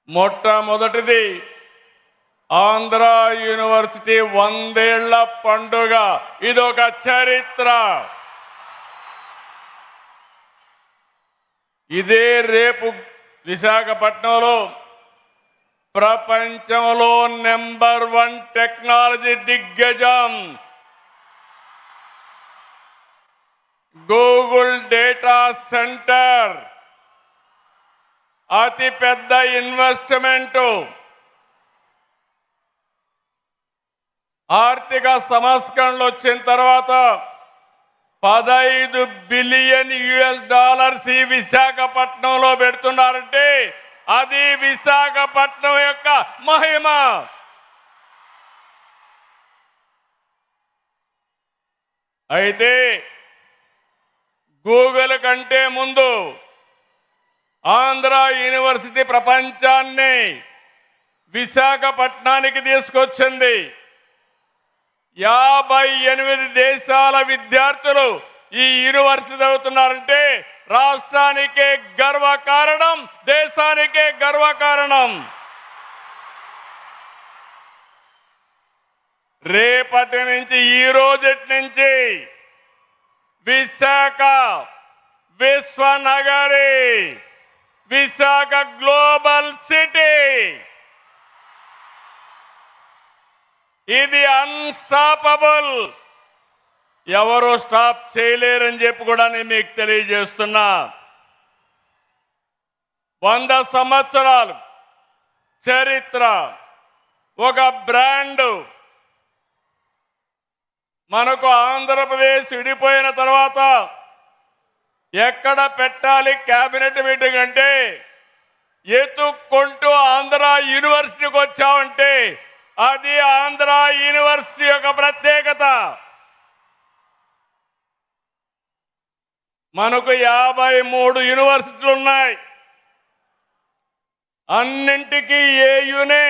మొట్టమొదటిది ఆంధ్ర యూనివర్సిటీ 100 ఏళ్ల పండుగ. ఇదొక చరిత్ర. ఇదే రేపు విశాఖపట్నంలో ప్రపంచంలో నెంబర్ 1 టెక్నాలజీ దిగ్గజం గూగుల్ డేటా సెంటర్ అతి పెద్ద ఇన్వెస్ట్మెంట్. ఆర్థిక సంస్కరణలు వచ్చిన తర్వాత $15 బిలియన్ ఈ విశాఖపట్నంలో పెడుతున్నారంటే అది విశాఖపట్నం యొక్క మహిమ. అయితే గూగుల్ కంటే ముందు ఆంధ్ర యూనివర్సిటీ ప్రపంచాన్ని విశాఖపట్నానికి తీసుకొచ్చింది. 58 దేశాల విద్యార్థులు ఈ యూనివర్సిటీ చదువుతున్నారంటే రాష్ట్రానికే గర్వకారణం, దేశానికే గర్వకారణం. రేపటి నుంచి ఈ రోజటి నుంచి విశాఖ విశ్వనగరి, విశాఖ గ్లోబల్ సిటీ. ఇది అన్స్టాపబుల్. ఎవరు స్టాప్ చేయలేరని చెప్పి కూడా నేను మీకు తెలియజేస్తున్నా. 100 సంవత్సరాలు చరిత్ర, ఒక బ్రాండ్. మనకు ఆంధ్రప్రదేశ్ విడిపోయిన తర్వాత ఎక్కడ పెట్టాలి కేబినెట్ మీటింగ్ అంటే ఎత్తుక్కుంటూ ఆంధ్ర యూనివర్సిటీకి వచ్చామంటే అది ఆంధ్ర యూనివర్సిటీ యొక్క ప్రత్యేకత. మనకు 53 యూనివర్సిటీలు ఉన్నాయి. అన్నింటికీ ఏయునే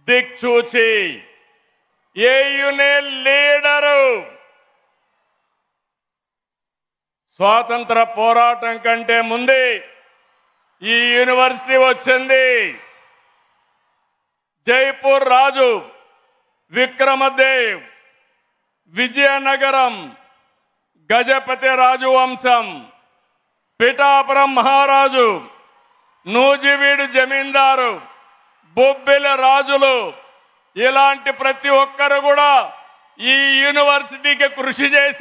దిక్చూచి, ఏయునే లీడరు. స్వాతంత్ర పోరాటం కంటే ముందే ఈ యూనివర్సిటీ వచ్చింది. జైపూర్ రాజు విక్రమదేవ్, విజయనగరం గజపతి రాజు వంశం, పిఠాపురం మహారాజు, నూజివీడు జమీందారు, బొబ్బిలి రాజులు, ఇలాంటి ప్రతి ఒక్కరు కూడా ఈ యూనివర్సిటీకి కృషి చేశారు.